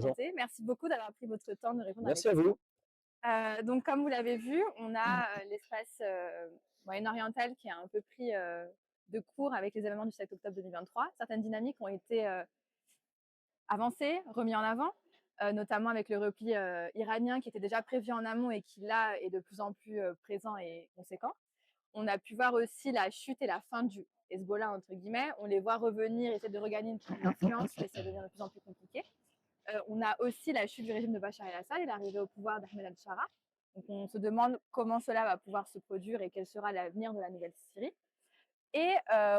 Bonjour. présenter. Merci beaucoup d'avoir pris votre temps de répondre à mes Merci à questions. vous. Donc comme vous l'avez vu, on a, l'espace, moyen-oriental qui a un peu pris, de court avec les événements du 7 octobre 2023. Certaines dynamiques ont été, avancées, remis en avant, notamment avec le repli, iranien qui était déjà prévu en amont et qui là est de plus en plus, présent et conséquent. On a pu voir aussi la chute et la fin du Hezbollah entre guillemets. On les voit revenir, essayer de regagner une influence, mais ça devient de plus en plus compliqué. On a aussi la chute du régime de Bachar el-Assad et l'arrivée au pouvoir d'Ahmed al-Shara. Donc on se demande comment cela va pouvoir se produire et quel sera l'avenir de la nouvelle Syrie. Et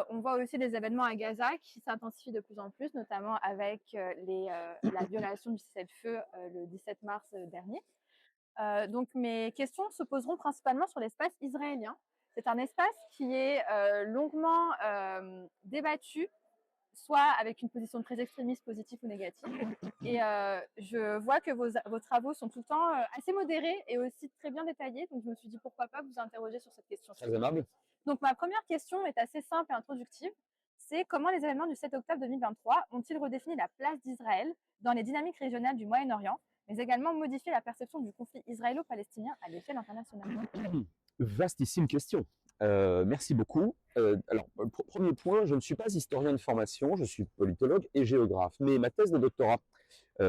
on voit aussi des événements à Gaza qui s'intensifient de plus en plus, notamment avec la violation du cessez-le-feu le 17 mars dernier. Donc mes questions se poseront principalement sur l'espace israélien. C'est un espace qui est longuement débattu, soit avec une position très extrémiste, positive ou négative. Et je vois que vos travaux sont tout le temps assez modérés et aussi très bien détaillés. Donc je me suis dit pourquoi pas vous interroger sur cette question-ci. Très aimable. Donc ma première question est assez simple et introductive. C'est comment les événements du 7 octobre 2023 ont-ils redéfini la place d'Israël dans les dynamiques régionales du Moyen-Orient, mais également modifié la perception du conflit israélo-palestinien à l'échelle internationale? Vastissime question. Merci beaucoup. Alors, premier point, je ne suis pas historien de formation, je suis politologue et géographe. Mais ma thèse de doctorat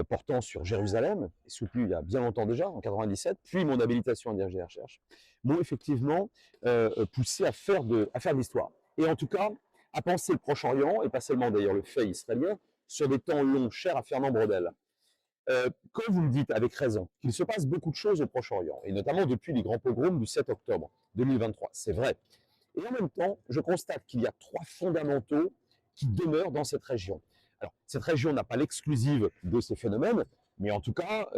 portant sur Jérusalem, soutenue il y a bien longtemps déjà, en 97, puis mon habilitation à diriger la recherche, m'ont effectivement poussé à faire de l'histoire. Et en tout cas, à penser le Proche-Orient, et pas seulement d'ailleurs le fait israélien, sur des temps longs, chers à Fernand Braudel. Quand vous me dites avec raison qu'il se passe beaucoup de choses au Proche-Orient, et notamment depuis les grands pogroms du 7 octobre 2023, c'est vrai. Et en même temps, je constate qu'il y a trois fondamentaux qui demeurent dans cette région. Alors, cette région n'a pas l'exclusive de ces phénomènes, mais en tout cas,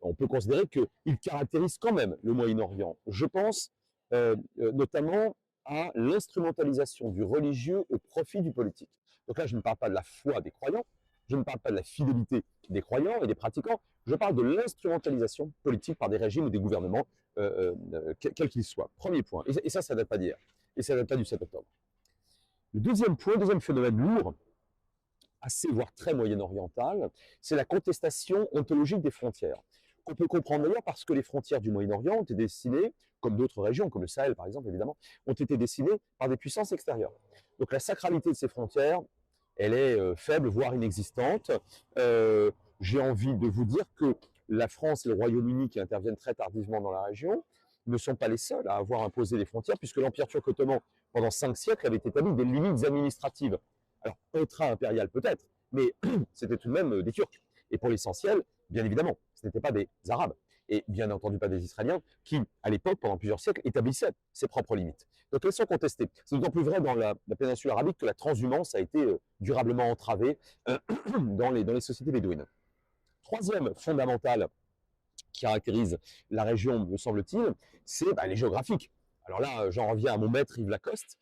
on peut considérer qu'ils caractérisent quand même le Moyen-Orient. Je pense notamment à l'instrumentalisation du religieux au profit du politique. Donc là, je ne parle pas de la foi des croyants, je ne parle pas de la fidélité des croyants et des pratiquants, je parle de l'instrumentalisation politique par des régimes ou des gouvernements, quels qu'ils soient. Premier point. Et ça ne date pas d'hier. Et ça ne date pas du 7 octobre. Le deuxième point, deuxième phénomène lourd, assez voire très moyen-oriental, c'est la contestation ontologique des frontières. Qu'on peut comprendre d'ailleurs parce que les frontières du Moyen-Orient ont été dessinées, comme d'autres régions, comme le Sahel par exemple évidemment, ont été dessinées par des puissances extérieures. Donc la sacralité de ces frontières, elle est faible, voire inexistante. J'ai envie de vous dire que la France et le Royaume-Uni, qui interviennent très tardivement dans la région, ne sont pas les seuls à avoir imposé les frontières, puisque l'Empire turc ottoman, pendant 5 siècles, avait établi des limites administratives. Alors, intra-impériales peut-être, mais c'était tout de même des Turcs. Et pour l'essentiel, bien évidemment, ce n'étaient pas des Arabes, et bien entendu pas des Israéliens, qui, à l'époque, pendant plusieurs siècles, établissaient ses propres limites. Donc elles sont contestées. C'est d'autant plus vrai dans la péninsule arabique que la transhumance a été durablement entravée dans les sociétés bédouines. Troisième fondamental qui caractérise la région, me semble-t-il, c'est les géographiques. Alors là, j'en reviens à mon maître Yves Lacoste,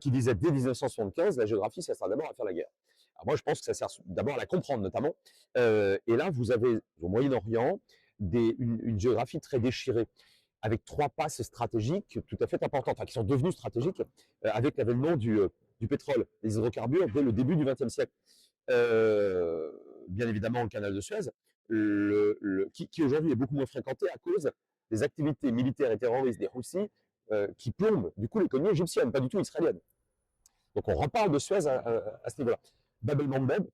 qui disait dès 1975, la géographie, ça sert d'abord à faire la guerre. Alors moi, je pense que ça sert d'abord à la comprendre, notamment. Et là, vous avez au Moyen-Orient une géographie très déchirée, avec trois passes stratégiques tout à fait importantes, enfin, qui sont devenues stratégiques avec l'avènement du pétrole, des hydrocarbures dès le début du XXe siècle. Bien évidemment, le canal de Suez, qui aujourd'hui est beaucoup moins fréquenté à cause des activités militaires et terroristes des Houthis qui plombent du coup l'économie égyptienne, pas du tout israélienne. Donc on reparle de Suez à ce niveau-là. Bab el-Mandeb,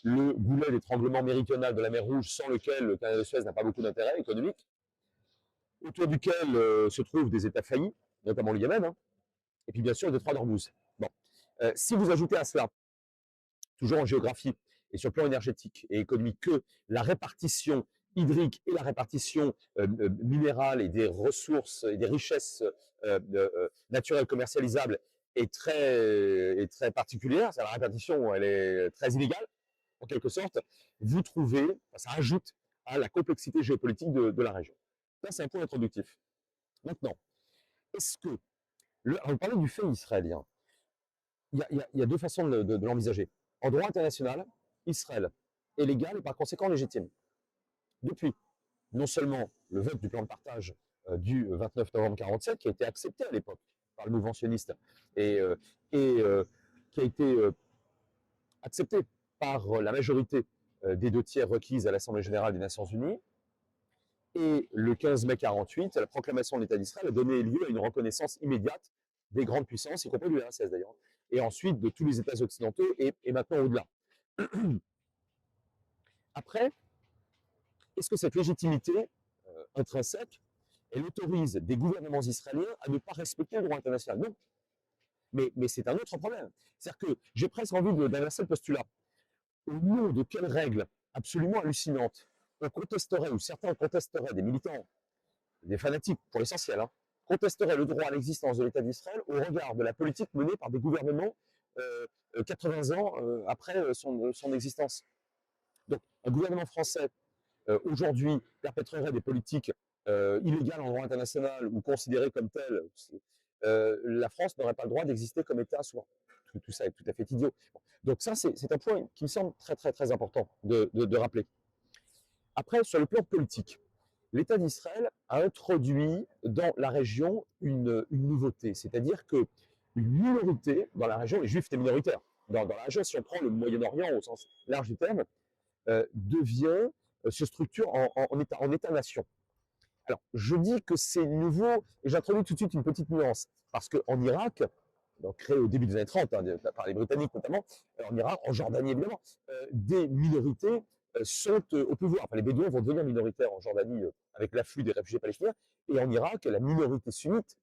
le goulet d'étranglement méridional de la mer Rouge, sans lequel le canal de Suez n'a pas beaucoup d'intérêt économique, autour duquel se trouvent des États faillis, notamment le Yémen, hein, et puis bien sûr le détroit d'Ormuz. Bon. Si vous ajoutez à cela, toujours en géographie et sur le plan énergétique et économique, que la répartition hydrique et la répartition minérale et des ressources et des richesses naturelles commercialisables est très particulière, la répartition elle est très inégale, en quelque sorte, vous trouvez, ça ajoute à la complexité géopolitique de la région. Ça, c'est un point introductif. Maintenant, est-ce que, on parlait du fait israélien, il y a deux façons de l'envisager. En droit international, Israël est légal et par conséquent légitime. Depuis, non seulement le vote du plan de partage du 29 novembre 1947, qui a été accepté à l'époque par le mouvement sioniste et qui a été accepté par la majorité des 2/3 requises à l'Assemblée générale des Nations unies. Et le 15 mai 48, la proclamation de l'État d'Israël a donné lieu à une reconnaissance immédiate des grandes puissances, y compris du RSS d'ailleurs, et ensuite de tous les États occidentaux et maintenant au-delà. Après, est-ce que cette légitimité intrinsèque, elle autorise des gouvernements israéliens à ne pas respecter le droit international? Non. Mais c'est un autre problème. C'est-à-dire que j'ai presque envie d'inverser le postulat. Au nom de quelles règles absolument hallucinantes on contesterait, ou certains contesteraient, des militants, des fanatiques pour l'essentiel, hein, contesteraient le droit à l'existence de l'État d'Israël au regard de la politique menée par des gouvernements 80 ans après son existence. Donc, un gouvernement français aujourd'hui perpétrerait des politiques illégales en droit international ou considérées comme telles, la France n'aurait pas le droit d'exister comme État souverain. Tout ça est tout à fait idiot. Bon. Donc ça, c'est un point qui me semble très important de rappeler. Après, sur le plan politique, l'État d'Israël a introduit dans la région une nouveauté, c'est-à-dire que une minorité dans la région, les Juifs étaient minoritaires, dans la région, si on prend le Moyen-Orient au sens large du terme, se structure en État-nation. Alors, je dis que c'est nouveau, et j'introduis tout de suite une petite nuance, parce qu'en Irak, donc créé au début des années 30, hein, par les Britanniques notamment, en Irak, en Jordanie évidemment, des minorités sont au pouvoir. Enfin, les Bédouins vont devenir minoritaires en Jordanie avec l'afflux des réfugiés palestiniens, et en Irak, la minorité sunnite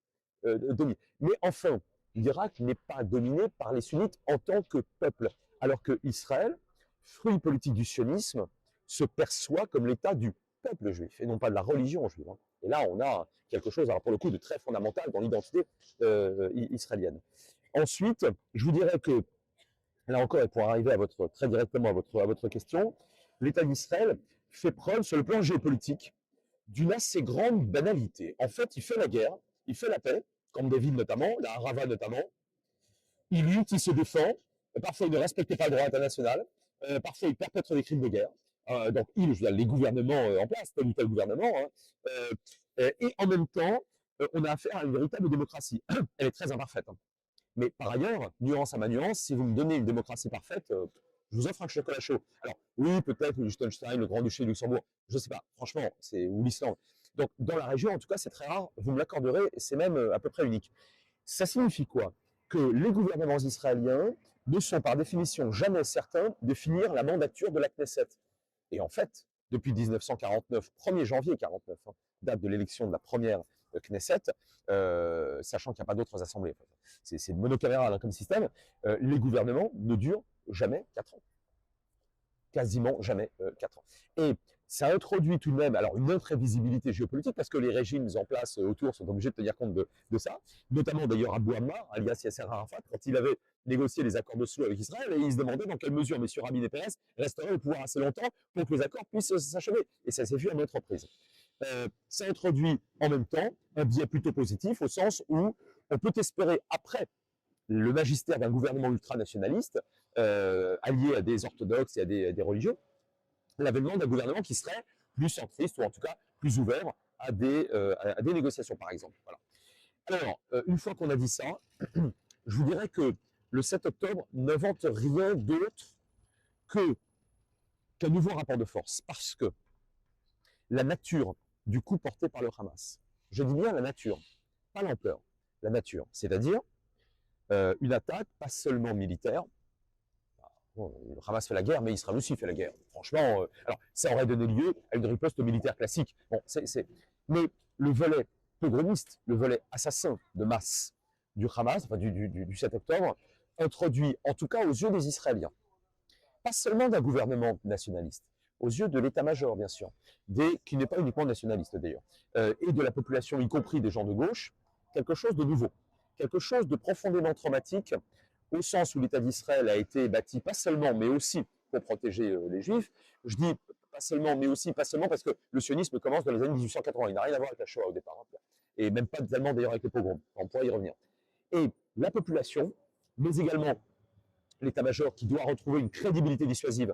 domine. Mais enfin, l'Irak n'est pas dominé par les sunnites en tant que peuple, alors que Israël, fruit politique du sionisme, se perçoit comme l'État du peuple juif, et non pas de la religion juive. Hein. Et là, on a quelque chose, alors pour le coup, de très fondamental dans l'identité israélienne. Ensuite, je vous dirais que, là encore, et pour arriver très directement à votre question, l'État d'Israël fait preuve, sur le plan géopolitique, d'une assez grande banalité. En fait, il fait la guerre, il fait la paix, comme David notamment, la Harava notamment, il lutte, il se défend, parfois il ne respecte pas le droit international, parfois il perpètre des crimes de guerre. Donc les gouvernements en place, tel ou tel gouvernement, hein, et en même temps, on a affaire à une véritable démocratie. Elle est très imparfaite. Hein. Mais par ailleurs, nuance à ma nuance, si vous me donnez une démocratie parfaite, je vous offre un chocolat chaud. Alors oui, peut-être le Liechtenstein, le Grand-Duché de Luxembourg, je ne sais pas, franchement, ou l'Islande. Donc dans la région, en tout cas, c'est très rare, vous me l'accorderez, c'est même à peu près unique. Ça signifie quoi? Que les gouvernements israéliens ne sont par définition jamais certains de finir la mandature de la Knesset. Et en fait, depuis 1949, 1er janvier 49, hein, date de l'élection de la première Knesset, sachant qu'il n'y a pas d'autres assemblées, c'est monocaméral hein, comme système, les gouvernements ne durent jamais 4 ans. Quasiment jamais 4 ans. Et ça introduit tout de même alors une imprévisibilité géopolitique parce que les régimes en place autour sont obligés de tenir compte de ça, notamment d'ailleurs Abou Ammar, alias Yasser Arafat, quand il avait négocié les accords d'Oslo avec Israël, et il se demandait dans quelle mesure M. Rabin et Pérez resteraient au pouvoir assez longtemps pour que les accords puissent s'achever. Et ça s'est vu à maintes reprises. Ça introduit en même temps un biais plutôt positif au sens où on peut espérer après le magistère d'un gouvernement ultranationaliste allié à des orthodoxes et à des religieux, l'avènement d'un gouvernement qui serait plus centriste ou en tout cas plus ouvert à des négociations, par exemple. Voilà. Alors, une fois qu'on a dit ça, je vous dirais que le 7 octobre n'invente rien d'autre qu'un nouveau rapport de force, parce que la nature du coup porté par le Hamas, je dis bien la nature, pas l'ampleur, la nature, c'est-à-dire une attaque pas seulement militaire. Bon, le Hamas fait la guerre, mais Israël aussi fait la guerre. Franchement, alors ça aurait donné lieu à une riposte militaire classique. Bon, mais le volet pogromiste, le volet assassin de masse du Hamas, enfin du 7 octobre, introduit, en tout cas aux yeux des Israéliens, pas seulement d'un gouvernement nationaliste, aux yeux de l'état-major, bien sûr, qui n'est pas uniquement nationaliste d'ailleurs, et de la population, y compris des gens de gauche, quelque chose de nouveau, quelque chose de profondément traumatique, au sens où l'État d'Israël a été bâti pas seulement, mais aussi pour protéger les Juifs. Je dis pas seulement, mais aussi pas seulement parce que le sionisme commence dans les années 1880. Il n'a rien à voir avec la Shoah au départ, hein, et même pas tellement d'ailleurs avec les pogroms. On pourra y revenir. Et la population, mais également l'état-major qui doit retrouver une crédibilité dissuasive,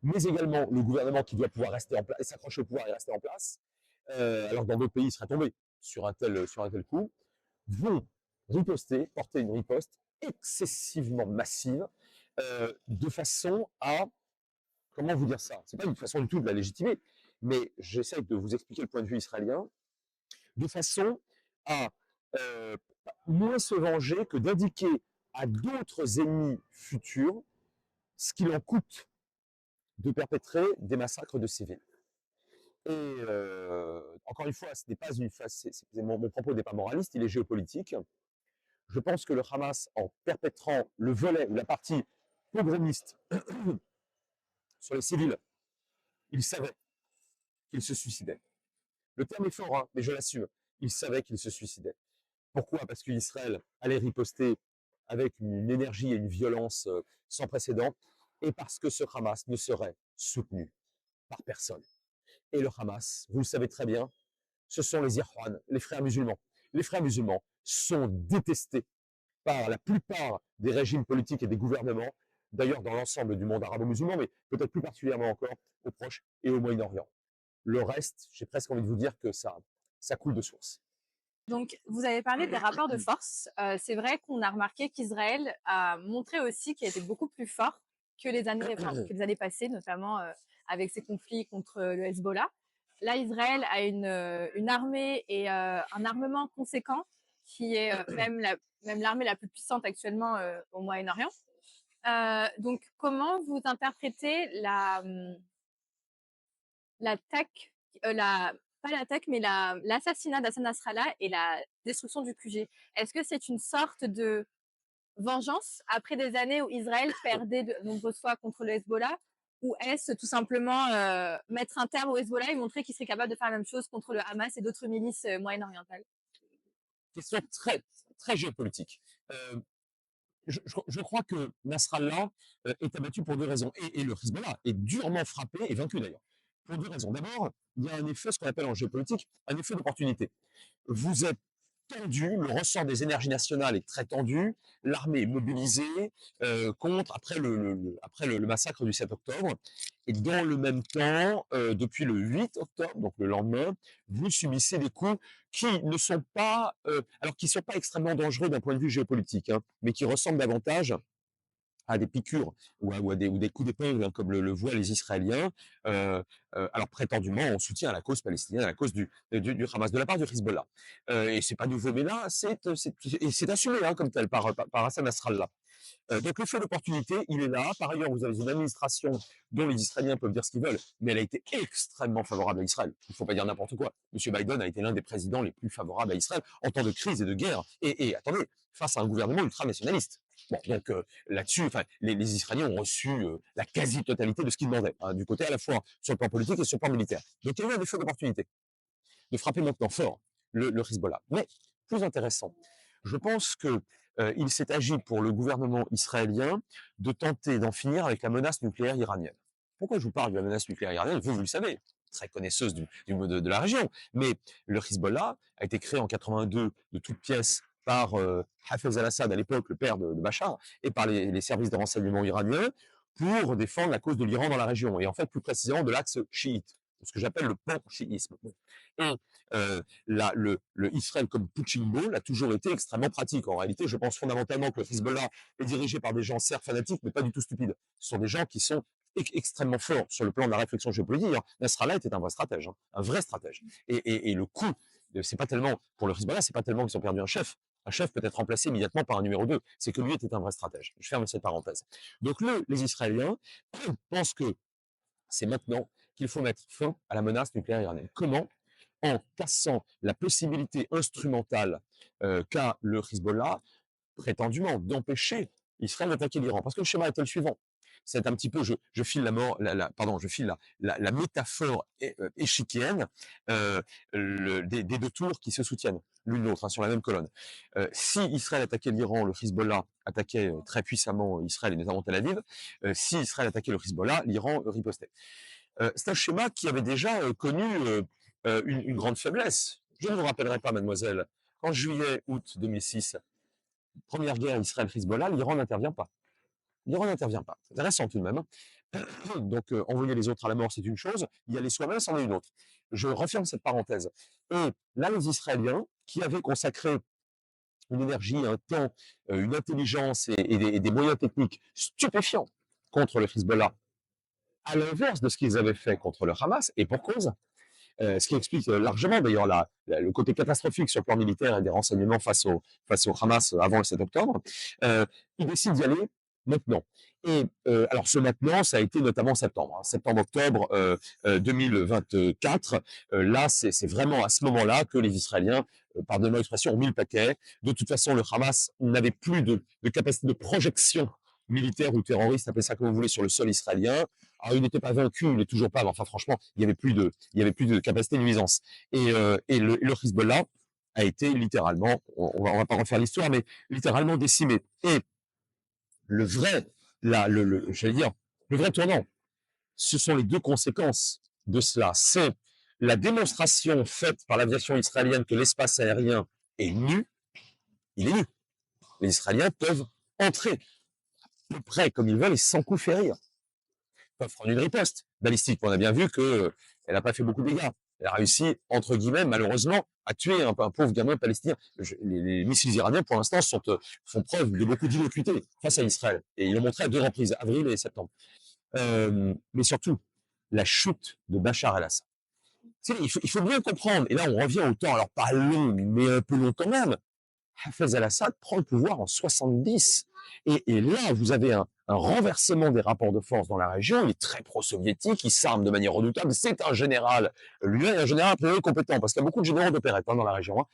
mais également le gouvernement qui doit pouvoir rester en place, s'accrocher au pouvoir et rester en place, alors que dans d'autres pays, il serait tombé sur un tel coup, vont riposter, porter une riposte excessivement massive, de façon à comment vous dire ça? C'est pas une façon du tout de la légitimer, mais j'essaie de vous expliquer le point de vue israélien de façon à euh, moins se venger que d'indiquer à d'autres ennemis futurs ce qu'il en coûte de perpétrer des massacres de civils. Et encore une fois, ce n'est pas une phase, mon propos n'est pas moraliste, il est géopolitique. Je pense que le Hamas, en perpétrant le volet ou la partie pogromiste sur les civils, il savait qu'il se suicidait. Le terme est fort, hein, mais je l'assume. Il savait qu'il se suicidait. Pourquoi? Parce qu'Israël allait riposter avec une énergie et une violence sans précédent, et parce que ce Hamas ne serait soutenu par personne. Et le Hamas, vous le savez très bien, ce sont les Irwan, les frères musulmans. Les frères musulmans sont détestés par la plupart des régimes politiques et des gouvernements, d'ailleurs dans l'ensemble du monde arabo-musulman, mais peut-être plus particulièrement encore au Proche et au Moyen-Orient. Le reste, j'ai presque envie de vous dire que ça coule de source. Donc, vous avez parlé des rapports de force. C'est vrai qu'on a remarqué qu'Israël a montré aussi qu'il était beaucoup plus fort que que les années passées, notamment avec ses conflits contre le Hezbollah. Là, Israël a une armée et un armement conséquent qui est même l'armée la plus puissante actuellement au Moyen-Orient. Donc, comment vous interprétez l'attaque, pas l'attaque, mais l'assassinat d'Hassan Nasrallah et la destruction du QG? Est-ce que c'est une sorte de vengeance après des années où Israël perdait de nombreuses fois contre le Hezbollah? Ou est-ce tout simplement mettre un terme au Hezbollah et montrer qu'il serait capable de faire la même chose contre le Hamas et d'autres milices moyen-orientales? Question très, très géopolitique. Euh, je crois que Nasrallah est abattu pour deux raisons. Et le Hezbollah est durement frappé et vaincu d'ailleurs. Pour deux raisons. D'abord, il y a un effet, ce qu'on appelle en géopolitique, un effet d'opportunité. Vous êtes tendu, le ressort des énergies nationales est très tendu, l'armée est mobilisée contre, après le massacre du 7 octobre, et dans le même temps, depuis le 8 octobre, donc le lendemain, vous subissez des coups qui ne sont pas, alors qui ne sont pas extrêmement dangereux d'un point de vue géopolitique, hein, mais qui ressemblent davantage à des piqûres ou des coups d'épingle, hein, comme le voient les Israéliens, alors prétendument en soutien à la cause palestinienne, à la cause du Hamas, de la part du Hezbollah. Et c'est pas nouveau, mais là, c'est assumé hein, comme tel par Hassan Nasrallah. Donc le feu d'opportunité, il est là. Par ailleurs, vous avez une administration dont les Israéliens peuvent dire ce qu'ils veulent, mais elle a été extrêmement favorable à Israël. Il ne faut pas dire n'importe quoi. Monsieur Biden a été l'un des présidents les plus favorables à Israël en temps de crise et de guerre. Et attendez, face à un gouvernement ultra-nationaliste. Bon, donc là-dessus, les Israéliens ont reçu la quasi-totalité de ce qu'ils demandaient, hein, du côté à la fois sur le plan politique et sur le plan militaire. Donc il y a eu un effet d'opportunité de frapper maintenant fort le Hezbollah. Mais plus intéressant, je pense que il s'est agi pour le gouvernement israélien de tenter d'en finir avec la menace nucléaire iranienne. Pourquoi je vous parle de la menace nucléaire iranienne? Vous le savez, très connaisseuse de la région. Mais le Hezbollah a été créé en 82 de toutes pièces par Hafez al-Assad, à l'époque le père de Bachar, et par les services de renseignement iraniens pour défendre la cause de l'Iran dans la région, et en fait plus précisément de l'axe chiite, ce que j'appelle le pan-chiisme. Et le Israël comme punching ball a toujours été extrêmement pratique. En réalité, je pense fondamentalement que le Hezbollah est dirigé par des gens certes fanatiques, mais pas du tout stupides. Ce sont des gens qui sont extrêmement forts sur le plan de la réflexion géopolitique. Nasrallah était un vrai stratège, hein, un vrai stratège. Et le coup, c'est pas tellement pour le Hezbollah, c'est pas tellement qu'ils ont perdu un chef. Un chef peut être remplacé immédiatement par un numéro 2. C'est que lui était un vrai stratège. Je ferme cette parenthèse. Donc les Israéliens pensent que c'est maintenant qu'il faut mettre fin à la menace nucléaire iranienne. Comment? En cassant la possibilité instrumentale qu'a le Hezbollah, prétendument, d'empêcher Israël d'attaquer l'Iran. Parce que le schéma était le suivant. C'est un petit peu, je file la mort, pardon, je file la métaphore échiquienne des deux tours qui se soutiennent l'une l'autre hein, sur la même colonne. Si Israël attaquait l'Iran, le Hezbollah attaquait très puissamment Israël et notamment Tel Aviv. Si Israël attaquait le Hezbollah, l'Iran ripostait. C'est un schéma qui avait déjà connu une grande faiblesse. Je ne vous rappellerai pas, mademoiselle, qu'en juillet, août 2006, première guerre Israël-Hezbollah, l'Iran n'intervient pas. L'Iran n'intervient pas. C'est intéressant tout de même. Donc, envoyer les autres à la mort, c'est une chose. Y aller soi-même, c'en est une autre. Je referme cette parenthèse. Et là, les Israéliens, qui avaient consacré une énergie, un temps, une intelligence et des moyens techniques stupéfiants contre le Hezbollah, à l'inverse de ce qu'ils avaient fait contre le Hamas, et pour cause. Ce qui explique largement d'ailleurs le côté catastrophique sur le plan militaire et des renseignements face au Hamas avant le 7 octobre. Ils décident d'y aller maintenant. Et alors ce maintenant, ça a été notamment septembre, hein, septembre-octobre 2024. Là, c'est vraiment à ce moment-là que les Israéliens, pardonnez-moi l'expression, ont mis le paquet. De toute façon, le Hamas n'avait plus de capacité de projection militaire ou terroriste, appelez ça comme vous voulez, sur le sol israélien. Alors, il n'était pas vaincu, il n'est toujours pas, mais enfin, franchement, il y avait plus de capacité de nuisance. Et le Hezbollah a été littéralement, on va pas refaire l'histoire, mais littéralement décimé. Et le vrai, j'allais dire, le vrai tournant, ce sont les deux conséquences de cela. C'est la démonstration faite par l'aviation israélienne que l'espace aérien est nu. Il est nu. Les Israéliens peuvent entrer à peu près comme ils veulent et sans coup férir. Peuvent prendre une riposte balistique. On a bien vu qu'elle n'a pas fait beaucoup de dégâts. Elle a réussi, entre guillemets, malheureusement, à tuer un pauvre gamin palestinien. Les missiles iraniens, pour l'instant, font preuve de beaucoup d'innocuité face à Israël. Et ils l'ont montré à deux reprises, avril et septembre. Mais surtout, la chute de Bachar el-Assad. Il faut bien comprendre, et là on revient au temps, alors pas long, mais un peu long quand même. Hafez al-Assad prend le pouvoir en 70. Et là, vous avez un renversement des rapports de force dans la région. Il est très pro-soviétique, il s'arme de manière redoutable. C'est un général, lui, un général a priori compétent, parce qu'il y a beaucoup de généraux d'opérette dans la région.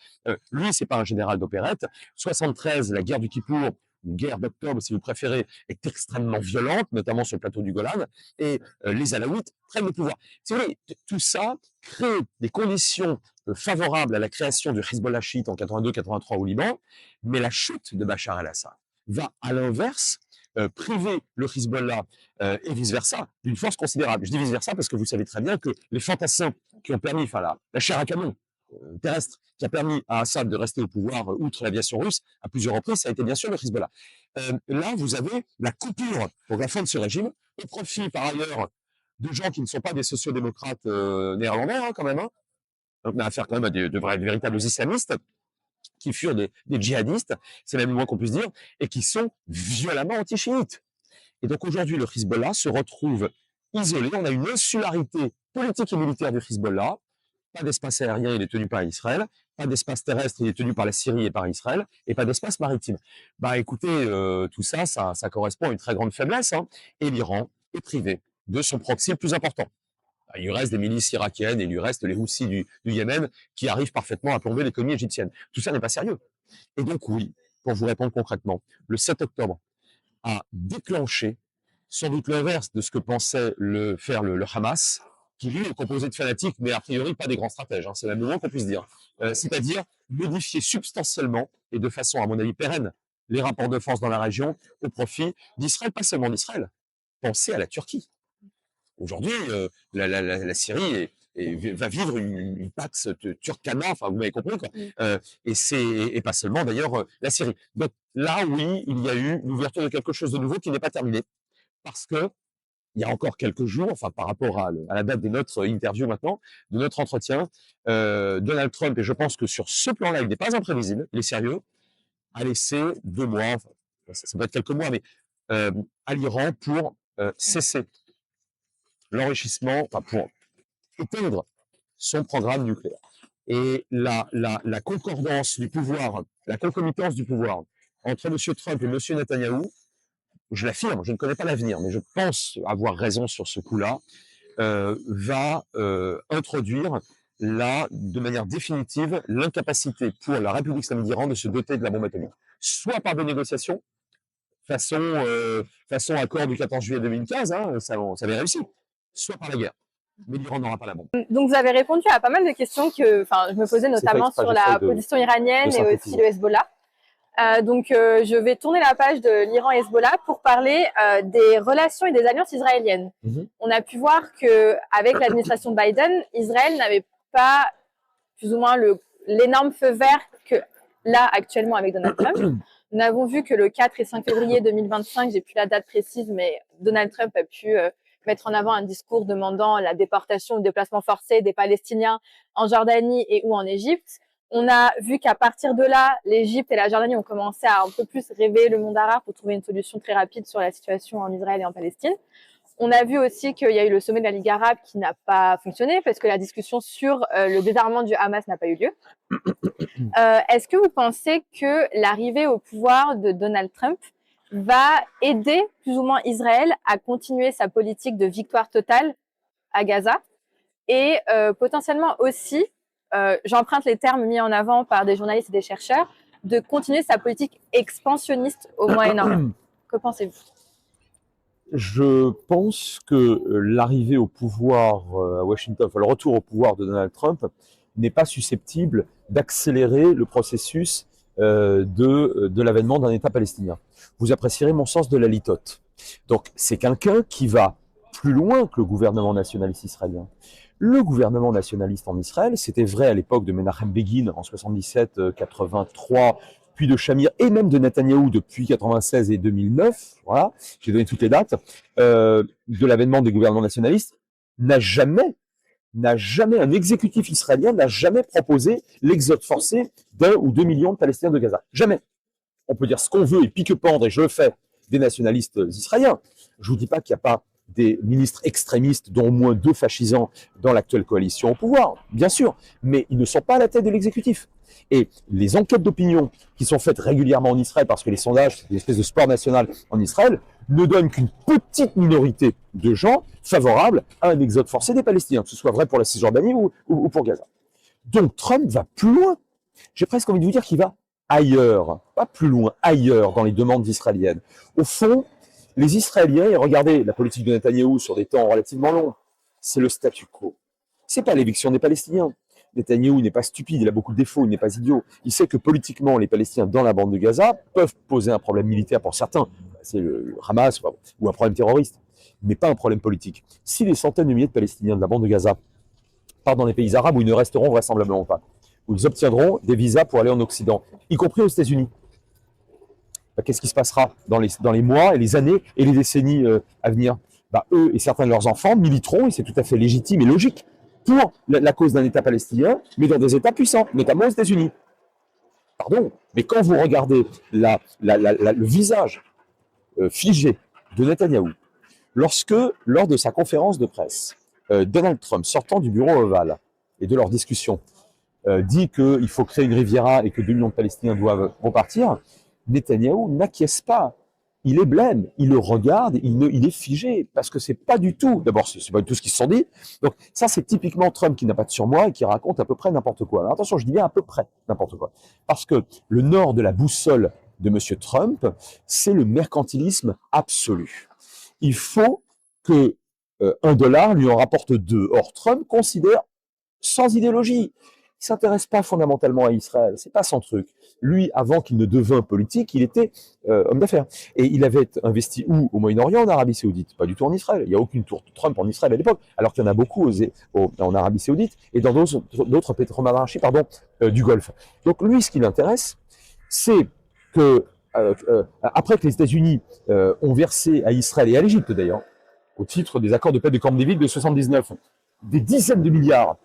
Lui, c'est pas un général d'opérette. 73, la guerre du Kippour, une guerre d'octobre, si vous préférez, est extrêmement violente, notamment sur le plateau du Golan. Et les Alaouites prennent le pouvoir. Si vous voulez, tout ça crée des conditions favorable à la création du Hezbollah chiite en 82-83 au Liban, mais la chute de Bachar el-Assad va à l'inverse priver le Hezbollah et vice-versa d'une force considérable. Je dis vice-versa parce que vous savez très bien que les fantassins qui ont permis, enfin la chair à canon terrestre qui a permis à Assad de rester au pouvoir outre l'aviation russe à plusieurs reprises, ça a été bien sûr le Hezbollah. Là, vous avez la coupure pour la fin de ce régime, au profit par ailleurs de gens qui ne sont pas des sociodémocrates néerlandais hein, quand même, hein, donc, on a affaire quand même à de véritables islamistes qui furent des djihadistes, c'est même le moins qu'on puisse dire, et qui sont violemment anti-chiites. Et donc aujourd'hui, le Hezbollah se retrouve isolé. On a une insularité politique et militaire du Hezbollah. Pas d'espace aérien, il est tenu par Israël. Pas d'espace terrestre, il est tenu par la Syrie et par Israël. Et pas d'espace maritime. Bah écoutez, tout ça, ça correspond à une très grande faiblesse. Hein. Et l'Iran est privé de son proxy le plus important. Il lui reste des milices irakiennes et il lui reste les Houthis du Yémen qui arrivent parfaitement à plomber l'économie égyptienne. Tout ça n'est pas sérieux. Et donc oui, pour vous répondre concrètement, le 7 octobre a déclenché sans doute l'inverse de ce que pensait faire le Hamas, qui lui est composé de fanatiques, mais a priori pas des grands stratèges, hein, c'est même le moins qu'on puisse dire. C'est-à-dire modifier substantiellement et de façon, à mon avis, pérenne, les rapports de force dans la région au profit d'Israël, pas seulement d'Israël. Pensez à la Turquie. Aujourd'hui, la Syrie va vivre une pax turcana, enfin vous m'avez compris quoi. Et pas seulement d'ailleurs la Syrie. Donc là, oui, il y a eu l'ouverture de quelque chose de nouveau qui n'est pas terminé, parce que il y a encore quelques jours, enfin par rapport à la date de notre interview maintenant, de notre entretien, Donald Trump, et je pense que sur ce plan-là, il n'est pas imprévisible, il est sérieux, a laissé 2 mois, enfin, ça peut être quelques mois, mais à l'Iran pour cesser l'enrichissement, enfin pour éteindre son programme nucléaire. Et la concordance du pouvoir, la concomitance du pouvoir entre M. Trump et M. Netanyahou, je l'affirme, je ne connais pas l'avenir, mais je pense avoir raison sur ce coup-là, va introduire là, de manière définitive, l'incapacité pour la République islamique d'Iran de se doter de la bombe atomique. Soit par des négociations, façon accord du 14 juillet 2015, hein, ça avait réussi, soit par la guerre. Mais l'Iran n'aura pas la bombe. Donc, vous avez répondu à pas mal de questions que je me posais, notamment sur la position iranienne et aussi le Hezbollah. Donc, je vais tourner la page de l'Iran-Hezbollah pour parler des relations et des alliances israéliennes. On a pu voir qu'avec l'administration Biden, Israël n'avait pas plus ou moins l'énorme feu vert que là, actuellement, avec Donald Trump. Nous avons vu que le 4 et 5 février 2025, j'ai plus la date précise, mais Donald Trump a pu mettre en avant un discours demandant la déportation ou le déplacement forcé des Palestiniens en Jordanie et ou en Égypte. On a vu qu'à partir de là, l'Égypte et la Jordanie ont commencé à un peu plus réveiller le monde arabe pour trouver une solution très rapide sur la situation en Israël et en Palestine. On a vu aussi qu'il y a eu le sommet de la Ligue arabe qui n'a pas fonctionné parce que la discussion sur le désarmement du Hamas n'a pas eu lieu. Est-ce que vous pensez que l'arrivée au pouvoir de Donald Trump va aider plus ou moins Israël à continuer sa politique de victoire totale à Gaza et potentiellement aussi, j'emprunte les termes mis en avant par des journalistes et des chercheurs, de continuer sa politique expansionniste au Moyen-Orient? Que pensez-vous? Je pense que l'arrivée au pouvoir à Washington, enfin le retour au pouvoir de Donald Trump, n'est pas susceptible d'accélérer le processus de l'avènement d'un État palestinien. Vous apprécierez mon sens de la litote. Donc c'est quelqu'un qui va plus loin que le gouvernement nationaliste israélien. Le gouvernement nationaliste en Israël, c'était vrai à l'époque de Menachem Begin en 77, 83, puis de Shamir et même de Netanyahou depuis 96 et 2009, voilà, j'ai donné toutes les dates, de l'avènement des gouvernements nationalistes, n'a jamais, un exécutif israélien n'a jamais proposé l'exode forcé d'1 ou 2 millions de Palestiniens de Gaza. Jamais. On peut dire ce qu'on veut et pique-pendre, et je le fais, des nationalistes israéliens. Je vous dis pas qu'il n'y a pas des ministres extrémistes, dont au moins 2 fascisants dans l'actuelle coalition au pouvoir, bien sûr, mais ils ne sont pas à la tête de l'exécutif. Et les enquêtes d'opinion qui sont faites régulièrement en Israël, parce que les sondages, c'est une espèce de sport national en Israël, ne donnent qu'une petite minorité de gens favorables à un exode forcé des Palestiniens, que ce soit vrai pour la Cisjordanie ou pour Gaza. Donc Trump va plus loin. J'ai presque envie de vous dire qu'il va ailleurs, pas plus loin, ailleurs dans les demandes israéliennes. Au fond, les Israéliens, et regardez la politique de Netanyahou sur des temps relativement longs, c'est le statu quo. C'est pas l'éviction des Palestiniens. Netanyahou n'est pas stupide, il a beaucoup de défauts, il n'est pas idiot. Il sait que politiquement, les Palestiniens dans la bande de Gaza peuvent poser un problème militaire pour certains, c'est le Hamas ou un problème terroriste, mais pas un problème politique. Si des centaines de milliers de Palestiniens de la bande de Gaza partent dans les pays arabes où ils ne resteront vraisemblablement pas, où ils obtiendront des visas pour aller en Occident, y compris aux États-Unis, qu'est-ce qui se passera dans les mois et les années et les décennies à venir? Eux et certains de leurs enfants militeront, et c'est tout à fait légitime et logique, pour la cause d'un État palestinien, mais dans des États puissants, notamment aux États-Unis. Pardon, mais quand vous regardez le visage figé de Netanyahou, lorsque, lors de sa conférence de presse, Donald Trump, sortant du bureau ovale et de leur discussion, dit qu'il faut créer une Riviera et que 2 millions de Palestiniens doivent repartir, Netanyahou n'acquiesce pas. Il est blême, il le regarde, il est figé, parce que c'est pas du tout, d'abord, c'est pas du tout ce qu'ils se sont dit. Donc, ça, c'est typiquement Trump qui n'a pas de surmoi et qui raconte à peu près n'importe quoi. Alors, attention, je dis bien à peu près n'importe quoi. Parce que le nord de la boussole de M. Trump, c'est le mercantilisme absolu. Il faut que $1 lui en rapporte 2. Or, Trump considère, sans idéologie, il ne s'intéresse pas fondamentalement à Israël, c'est pas son truc. Lui, avant qu'il ne devint politique, il était homme d'affaires. Et il avait investi où? Au Moyen-Orient, en Arabie Saoudite, pas du tout en Israël. Il n'y a aucune tour de Trump en Israël à l'époque, alors qu'il y en a beaucoup en Arabie Saoudite et dans d'autres pétromonarchies du Golfe. Donc lui, ce qui l'intéresse, c'est que après que les États-Unis ont versé à Israël et à l'Égypte d'ailleurs, au titre des accords de paix de Camp David de 79, des dizaines de milliards,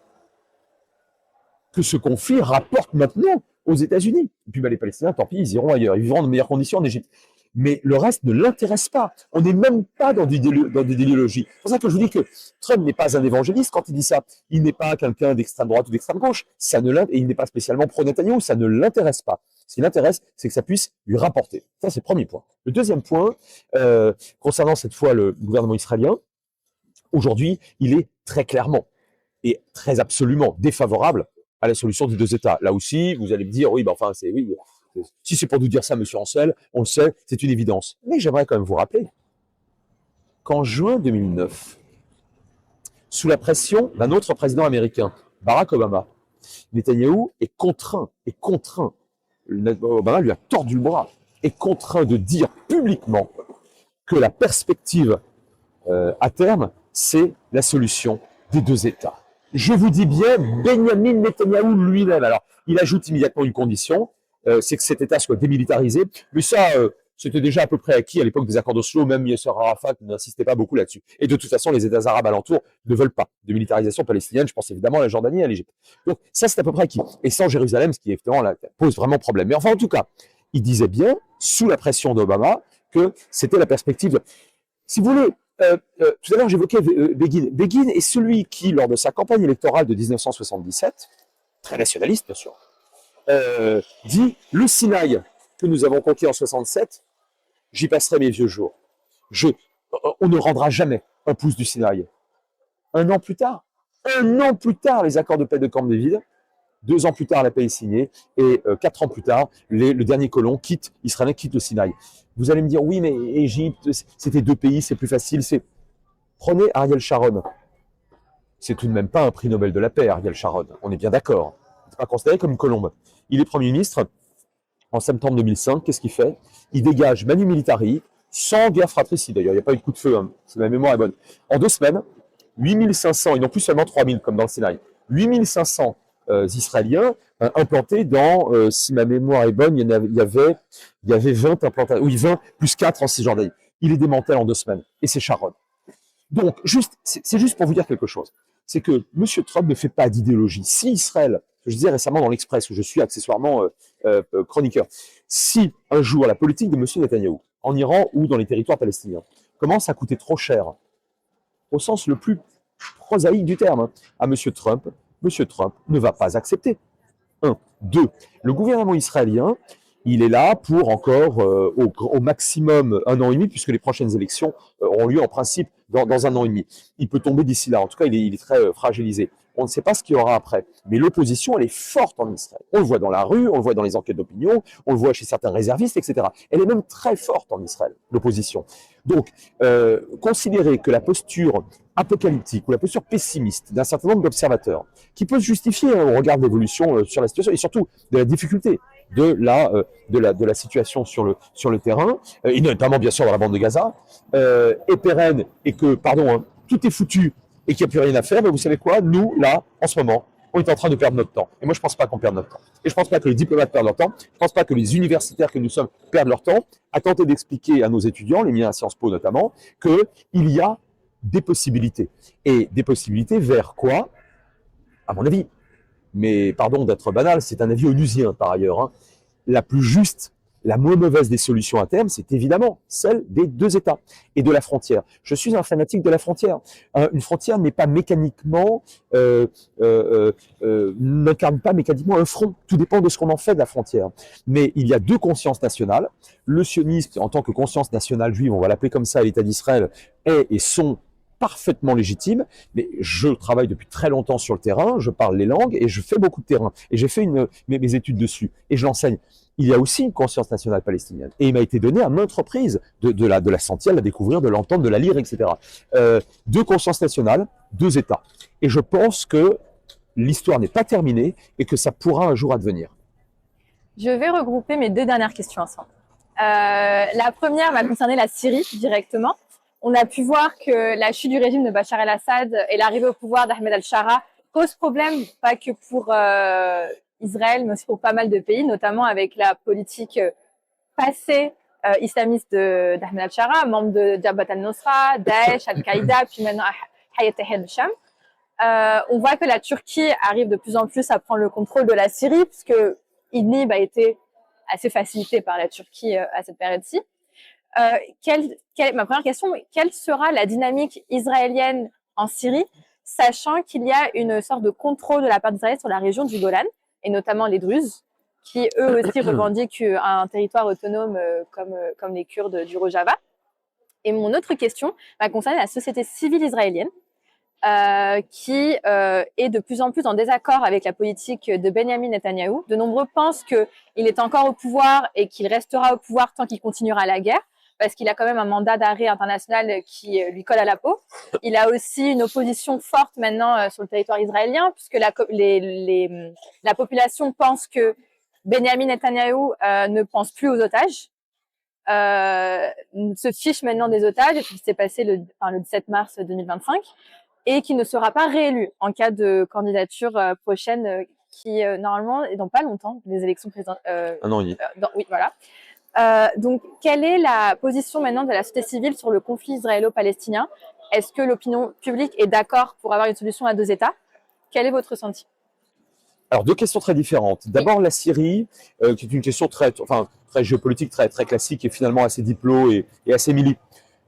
que ce conflit rapporte maintenant aux États-Unis. Et puis les Palestiniens, tant pis, ils iront ailleurs, ils vivront de meilleures conditions en Égypte. Mais le reste ne l'intéresse pas. On n'est même pas dans des idéologies. C'est pour ça que je vous dis que Trump n'est pas un évangéliste quand il dit ça. Il n'est pas quelqu'un d'extrême droite ou d'extrême gauche. Et il n'est pas spécialement pro-Netanyahou. Ça ne l'intéresse pas. Ce qui l'intéresse, c'est que ça puisse lui rapporter. Ça, c'est le premier point. Le deuxième point, concernant cette fois le gouvernement israélien, aujourd'hui, il est très clairement et très absolument défavorable à la solution des 2 États. Là aussi, vous allez me dire, oui, si c'est pour nous dire ça, monsieur Ancel, on le sait, c'est une évidence. Mais j'aimerais quand même vous rappeler qu'en juin 2009, sous la pression d'un autre président américain, Barack Obama, Netanyahou est contraint, Obama lui a tordu le bras, est contraint de dire publiquement que la perspective à terme, c'est la solution des 2 États. Je vous dis bien, Benjamin Netanyahou lui-même. Alors, il ajoute immédiatement une condition, c'est que cet État soit démilitarisé. Mais ça, c'était déjà à peu près acquis à l'époque des accords d'Oslo, même Yasser Arafat n'insistait pas beaucoup là-dessus. Et de toute façon, les États arabes alentours ne veulent pas de militarisation palestinienne. Je pense évidemment à la Jordanie et à l'Égypte. Donc ça, c'est à peu près acquis. Et sans Jérusalem, ce qui évidemment là, pose vraiment problème. Mais enfin, en tout cas, il disait bien, sous la pression d'Obama, que c'était la perspective. Si vous voulez, Tout à l'heure, j'évoquais Begin. Begin est celui qui, lors de sa campagne électorale de 1977, très nationaliste bien sûr, dit « Le Sinaï que nous avons conquis en 67, j'y passerai mes vieux jours. On ne rendra jamais un pouce du Sinaï. » Un an plus tard, les accords de paix de Camp David, 2 ans plus tard, la paix est signée, et 4 ans plus tard, le dernier colon israélien quitte le Sinaï. Vous allez me dire, oui, mais Égypte, c'était 2 pays, c'est plus facile. Prenez Ariel Sharon. C'est tout de même pas un prix Nobel de la paix, Ariel Sharon. On est bien d'accord. Il n'est pas considéré comme une colombe. Il est Premier ministre en septembre 2005. Qu'est-ce qu'il fait? Il dégage Manu Militari, sans guerre fratricide d'ailleurs. Il n'y a pas eu de coup de feu, hein, si ma mémoire est bonne. En 2 semaines, 8500, et non plus seulement 3000 comme dans le Sinaï, 8500 Israéliens implantés dans, si ma mémoire est bonne, il y avait 20 implantations, oui 20 plus 4 en Cisjordanie. Il les démantèle en 2 semaines, et c'est Sharon. Donc, c'est juste pour vous dire quelque chose. C'est que M. Trump ne fait pas d'idéologie. Si Israël, je disais récemment dans l'Express, où je suis accessoirement chroniqueur, si un jour la politique de M. Netanyahou, en Iran ou dans les territoires palestiniens, commence à coûter trop cher, au sens le plus prosaïque du terme, à M. Trump ne va pas accepter. 1. 2. Le gouvernement israélien, il est là pour encore au maximum 1 an et demi, puisque les prochaines élections auront lieu en principe dans 1 an et demi. Il peut tomber d'ici là. En tout cas, il est très fragilisé. On ne sait pas ce qu'il y aura après. Mais l'opposition, elle est forte en Israël. On le voit dans la rue, on le voit dans les enquêtes d'opinion, on le voit chez certains réservistes, etc. Elle est même très forte en Israël, l'opposition. Donc, considérer que la posture apocalyptique ou la posture pessimiste d'un certain nombre d'observateurs, qui peut se justifier au regard de l'évolution sur la situation et surtout de la difficulté de la situation sur le terrain, et notamment bien sûr dans la bande de Gaza, est pérenne et que, tout est foutu et qu'il n'y a plus rien à faire, mais vous savez quoi? Nous, là, en ce moment, on est en train de perdre notre temps. Et moi, je ne pense pas qu'on perde notre temps. Et je ne pense pas que les diplomates perdent leur temps. Je ne pense pas que les universitaires que nous sommes perdent leur temps à tenter d'expliquer à nos étudiants, les miens à Sciences Po notamment, qu'il y a des possibilités. Et des possibilités vers quoi? À mon avis, mais pardon d'être banal, c'est un avis onusien par ailleurs, hein, la plus juste, la moins mauvaise des solutions à terme, c'est évidemment celle des 2 États et de la frontière. Je suis un fanatique de la frontière. Une frontière n'est pas mécaniquement, n'incarne pas mécaniquement un front. Tout dépend de ce qu'on en fait de la frontière. Mais il y a 2 consciences nationales. Le sionisme, en tant que conscience nationale juive, on va l'appeler comme ça, l'État d'Israël, est et sont parfaitement légitime, mais je travaille depuis très longtemps sur le terrain, je parle les langues et je fais beaucoup de terrain. Et j'ai fait mes études dessus et je l'enseigne. Il y a aussi une conscience nationale palestinienne. Et il m'a été donné à maintes reprises de la sentir, de la découvrir, de l'entendre, de la lire, etc. 2 consciences nationales, 2 États. Et je pense que l'histoire n'est pas terminée et que ça pourra un jour advenir. Je vais regrouper mes 2 dernières questions ensemble. La première va concerner la Syrie directement. On a pu voir que la chute du régime de Bachar el-Assad et l'arrivée au pouvoir d'Ahmed al-Shara pose problème, pas que pour Israël, mais aussi pour pas mal de pays, notamment avec la politique passée islamiste d'Ahmed al-Shara, membre de Jabhat al-Nusra, Daesh, Al-Qaïda, puis maintenant Hayat Tahrir al-Sham. On voit que la Turquie arrive de plus en plus à prendre le contrôle de la Syrie, puisque Idlib a été assez facilité par la Turquie à cette période-ci. Ma première question, quelle sera la dynamique israélienne en Syrie, sachant qu'il y a une sorte de contrôle de la part d'Israël sur la région du Golan, et notamment les Druzes, qui eux aussi revendiquent un territoire autonome comme les Kurdes du Rojava. Et mon autre question va concerner la société civile israélienne, qui est de plus en plus en désaccord avec la politique de Benjamin Netanyahou. De nombreux pensent qu'il est encore au pouvoir et qu'il restera au pouvoir tant qu'il continuera la guerre, parce qu'il a quand même un mandat d'arrêt international qui lui colle à la peau. Il a aussi une opposition forte maintenant sur le territoire israélien, puisque la population pense que Benjamin Netanyahou ne pense plus aux otages, se fiche maintenant des otages, et ce qui s'est passé le 17 mars 2025, et qui ne sera pas réélu en cas de candidature prochaine qui, normalement, est dans pas longtemps, les élections présidentielles. 1 an et demi. Oui, voilà. Donc, quelle est la position maintenant de la société civile sur le conflit israélo-palestinien? Est-ce que l'opinion publique est d'accord pour avoir une solution à 2 États? Quel est votre ressenti? Alors, 2 questions très différentes. D'abord, la Syrie, qui est une question très géopolitique, très classique et finalement assez diplo et assez mili.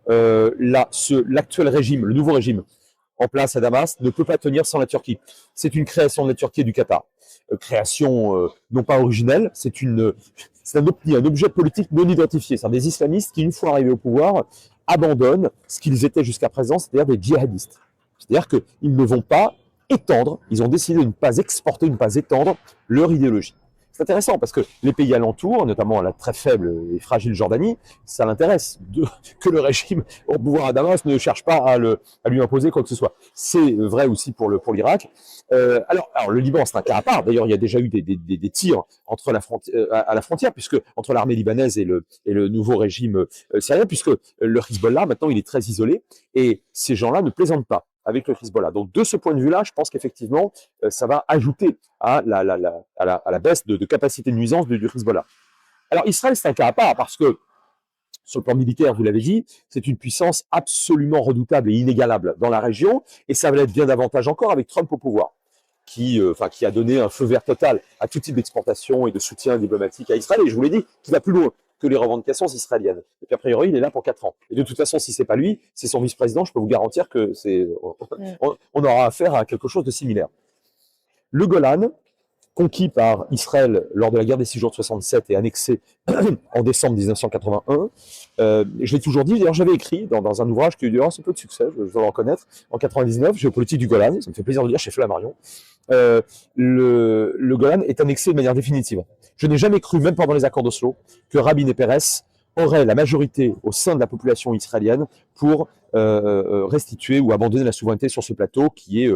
l'actuel régime, le nouveau régime en place à Damas ne peut pas tenir sans la Turquie. C'est une création de la Turquie et du Qatar. Création non pas originelle, c'est un objet politique non identifié. C'est des islamistes qui, une fois arrivés au pouvoir, abandonnent ce qu'ils étaient jusqu'à présent, c'est-à-dire des djihadistes. C'est-à-dire qu'ils ne vont pas étendre, ils ont décidé de ne pas exporter, de ne pas étendre leur idéologie. C'est intéressant parce que les pays alentours, notamment la très faible et fragile Jordanie, ça l'intéresse que le régime au pouvoir à Damas ne cherche pas à lui imposer quoi que ce soit. C'est vrai aussi pour l'Irak. Alors, le Liban, c'est un cas à part. D'ailleurs, il y a déjà eu des tirs entre à la frontière, puisque entre l'armée libanaise et le nouveau régime syrien, puisque le Hezbollah, maintenant, il est très isolé, et ces gens-là ne plaisantent pas avec le Hezbollah. Donc, de ce point de vue-là, je pense qu'effectivement, ça va ajouter à la baisse de capacité de nuisance du Hezbollah. Alors, Israël, c'est un cas à part, parce que sur le plan militaire, vous l'avez dit, c'est une puissance absolument redoutable et inégalable dans la région, et ça va l'être bien davantage encore avec Trump au pouvoir, qui a donné un feu vert total à tout type d'exportation et de soutien diplomatique à Israël, et je vous l'ai dit, qui va plus loin que les revendications israéliennes. Et puis a priori, il est là pour 4 ans. Et de toute façon, si c'est pas lui, c'est son vice-président, je peux vous garantir que on aura affaire à quelque chose de similaire. Le Golan, conquis par Israël lors de la guerre des 6 jours de 67 et annexé en décembre 1981. Je l'ai toujours dit, d'ailleurs j'avais écrit dans un ouvrage qui a eu assez peu de succès, je dois le reconnaître, en 99, Géopolitique du Golan, ça me fait plaisir de le dire chez Flammarion. Le Golan est annexé de manière définitive. Je n'ai jamais cru, même pendant les accords d'Oslo, que Rabin et Peres auraient la majorité au sein de la population israélienne pour restituer ou abandonner la souveraineté sur ce plateau qui est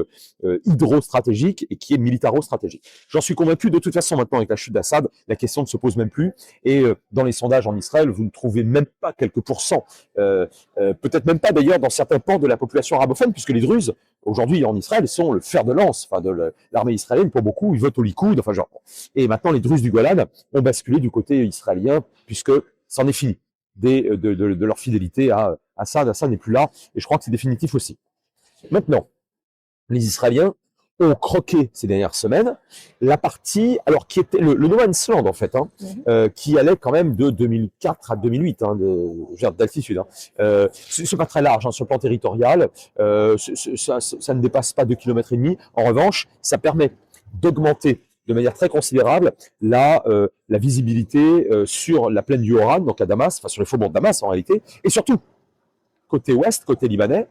hydrostratégique et qui est militaro-stratégique. J'en suis convaincu, de toute façon maintenant avec la chute d'Assad, la question ne se pose même plus, et dans les sondages en Israël, vous ne trouvez même pas quelques pourcents, peut-être même pas d'ailleurs dans certains pans de la population arabophone, puisque les Druzes, aujourd'hui en Israël, sont le fer de lance de l'armée israélienne. Pour beaucoup, ils votent au Likoud, et maintenant les Druzes du Golan ont basculé du côté israélien, puisque c'en est fini de leur fidélité à Assad. Assad n'est plus là, et je crois que c'est définitif aussi. Maintenant, les Israéliens ont croqué ces dernières semaines la partie, alors qui était le No Man's Land en fait, qui allait quand même de 2004 à 2008, d'altitude. C'est pas très large sur le plan territorial, ça ne dépasse pas 2,5 km. En revanche, ça permet d'augmenter de manière très considérable la visibilité sur la plaine du Oran, donc à Damas, enfin sur les faubourgs de Damas en réalité, et surtout, côté ouest, côté libanais,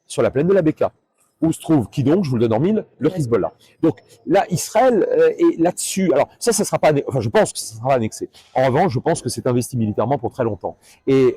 sur la plaine de la Beka, où se trouve, qui donc, je vous le donne en mille, le Hezbollah. Donc là, Israël est là-dessus. Alors ça sera pas, je pense que ça sera annexé. En revanche, je pense que c'est investi militairement pour très longtemps. Et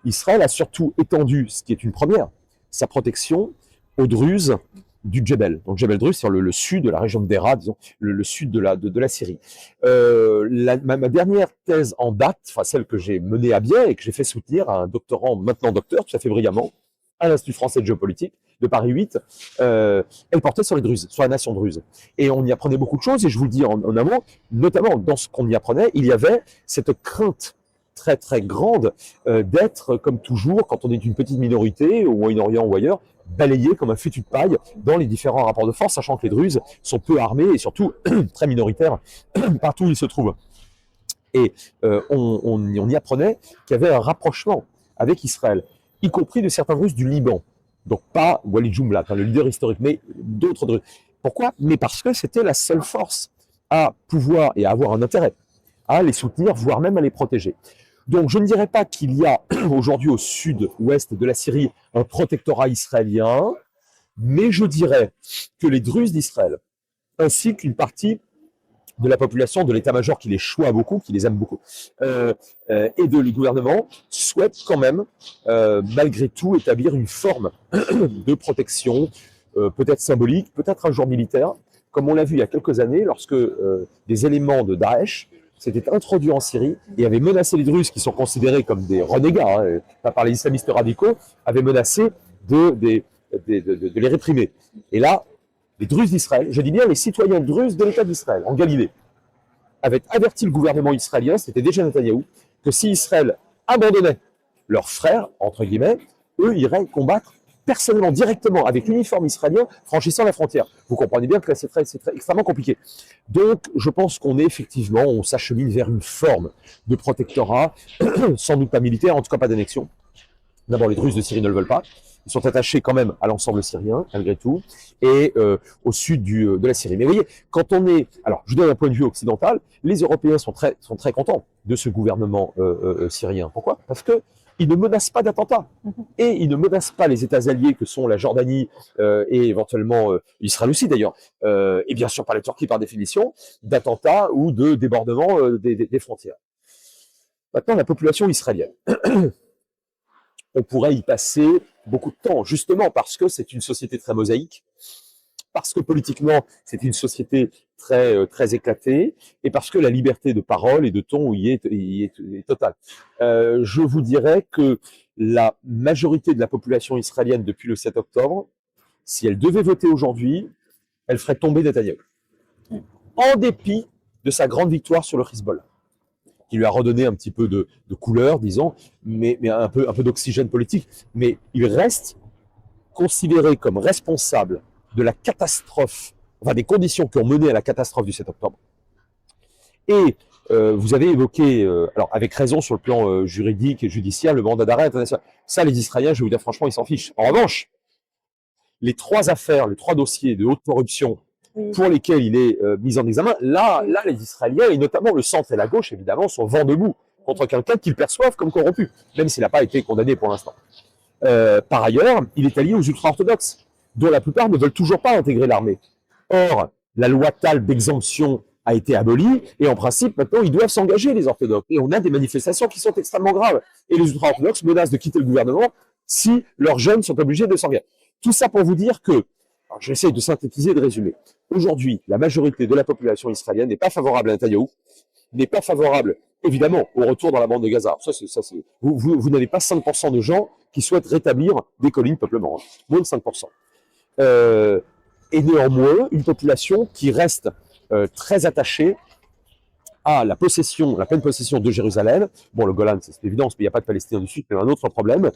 Israël a surtout étendu, ce qui est une première, sa protection aux Druzes du Djebel. Donc Djebel Druze, c'est le sud de la région de Dera, disons, le sud de la Syrie. Ma dernière thèse en date, enfin celle que j'ai menée à bien et que j'ai fait soutenir à un doctorant, maintenant docteur, tout à fait brillamment, à l'Institut français de géopolitique de Paris 8, elle portait sur les Druzes, sur la nation druze. Et on y apprenait beaucoup de choses, et je vous le dis en amont, notamment dans ce qu'on y apprenait, il y avait cette crainte très très grande d'être, comme toujours, quand on est une petite minorité, au Moyen-Orient ou ailleurs, balayé comme un fétu de paille dans les différents rapports de force, sachant que les Druzes sont peu armés et surtout très minoritaires partout où ils se trouvent. Et on y apprenait qu'il y avait un rapprochement avec Israël, y compris de certains Druzes du Liban. Donc pas Walid Jumblat, le leader historique, mais d'autres Druzes. Pourquoi? Mais parce que c'était la seule force à pouvoir et à avoir un intérêt à les soutenir, voire même à les protéger. Donc je ne dirais pas qu'il y a aujourd'hui au sud-ouest de la Syrie un protectorat israélien, mais je dirais que les Druzes d'Israël, ainsi qu'une partie de la population, de l'état-major qui les choisit beaucoup, qui les aime beaucoup, et du gouvernement, souhaitent quand même, malgré tout, établir une forme de protection, peut-être symbolique, peut-être un jour militaire, comme on l'a vu il y a quelques années, lorsque des éléments de Daesh s'étaient introduits en Syrie et avaient menacé les Druzes, qui sont considérés comme des renégats, pas par les islamistes radicaux, avaient menacé de les réprimer. Et là, les Druzes d'Israël, je dis bien les citoyens druzes de l'État d'Israël, en Galilée, avaient averti le gouvernement israélien, c'était déjà Netanyahou, que si Israël abandonnait leurs frères, entre guillemets, eux iraient combattre personnellement, directement, avec l'uniforme israélien, franchissant la frontière. Vous comprenez bien que là, c'est extrêmement compliqué. Donc, je pense qu'on est effectivement, on s'achemine vers une forme de protectorat, sans doute pas militaire, en tout cas pas d'annexion, D'abord, les Druzes de Syrie ne le veulent pas. Ils sont attachés quand même à l'ensemble syrien, malgré tout, et au sud de la Syrie. Mais vous voyez, quand on est... Alors, je donne un point de vue occidental, les Européens sont très contents de ce gouvernement syrien. Pourquoi? Parce que ils ne menacent pas d'attentats. Et ils ne menacent pas les États alliés que sont la Jordanie et éventuellement Israël aussi d'ailleurs, et bien sûr pas la Turquie par définition, d'attentats ou de débordements des frontières. Maintenant, la population israélienne. On pourrait y passer beaucoup de temps, justement parce que c'est une société très mosaïque, parce que politiquement, c'est une société très éclatée, et parce que la liberté de parole et de ton y est totale. Je vous dirais que la majorité de la population israélienne depuis le 7 octobre, si elle devait voter aujourd'hui, elle ferait tomber Netanyahou. En dépit de sa grande victoire sur le Hezbollah, qui lui a redonné un petit peu de couleur, disons, mais un peu d'oxygène politique. Mais il reste considéré comme responsable de la catastrophe, enfin des conditions qui ont mené à la catastrophe du 7 octobre. Et vous avez évoqué, alors avec raison sur le plan juridique et judiciaire, le mandat d'arrêt international. Ça, les Israéliens, je vais vous dire franchement, ils s'en fichent. En revanche, les 3 affaires, les 3 dossiers de haute corruption pour lesquels il est mis en examen, là, les Israéliens, et notamment le centre et la gauche, évidemment, sont vent debout contre quelqu'un qu'ils perçoivent comme corrompu, même s'il n'a pas été condamné pour l'instant. Par ailleurs, il est allié aux ultra-orthodoxes, dont la plupart ne veulent toujours pas intégrer l'armée. Or, la loi Tal d'exemption a été abolie, et en principe, maintenant, ils doivent s'engager, les orthodoxes. Et on a des manifestations qui sont extrêmement graves. Et les ultra-orthodoxes menacent de quitter le gouvernement si leurs jeunes sont obligés de s'engager. Tout ça pour vous dire que, j'essaie de synthétiser et de résumer. Aujourd'hui, la majorité de la population israélienne n'est pas favorable à Netanyahou, n'est pas favorable, évidemment, au retour dans la bande de Gaza. Vous n'avez pas 5% de gens qui souhaitent rétablir des collines peuplement, hein. Moins de 5%. Et néanmoins, une population qui reste très attachée à la pleine possession de Jérusalem. Bon, le Golan, c'est évident, mais il n'y a pas de Palestiniens dessus, c'est un autre problème.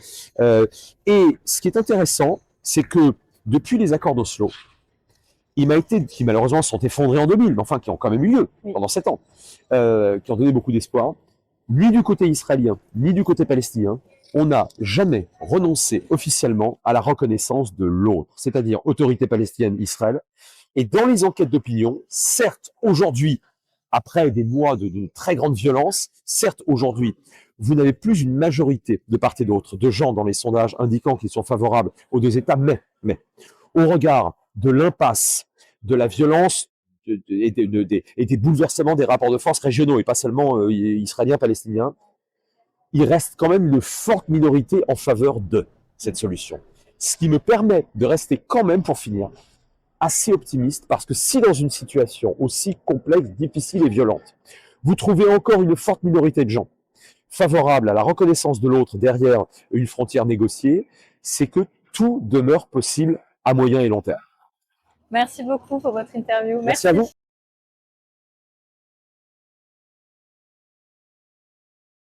Et ce qui est intéressant, c'est que depuis les accords d'Oslo, qui malheureusement sont effondrés en 2000, mais enfin qui ont quand même eu lieu pendant 7 ans, qui ont donné beaucoup d'espoir, ni du côté israélien, ni du côté palestinien, on n'a jamais renoncé officiellement à la reconnaissance de l'autre, c'est-à-dire autorité palestinienne, Israël. Et dans les enquêtes d'opinion, certes, aujourd'hui, après des mois de très grande violence, certes, aujourd'hui, vous n'avez plus une majorité de part et d'autre de gens dans les sondages indiquant qu'ils sont favorables aux 2 États, mais au regard de l'impasse, de la violence et des bouleversements des rapports de force régionaux et pas seulement israéliens, palestiniens, il reste quand même une forte minorité en faveur de cette solution. Ce qui me permet de rester quand même, pour finir, assez optimiste, parce que si dans une situation aussi complexe, difficile et violente, vous trouvez encore une forte minorité de gens favorables à la reconnaissance de l'autre derrière une frontière négociée, c'est que tout demeure possible à moyen et long terme. Merci beaucoup pour votre interview. Merci à vous.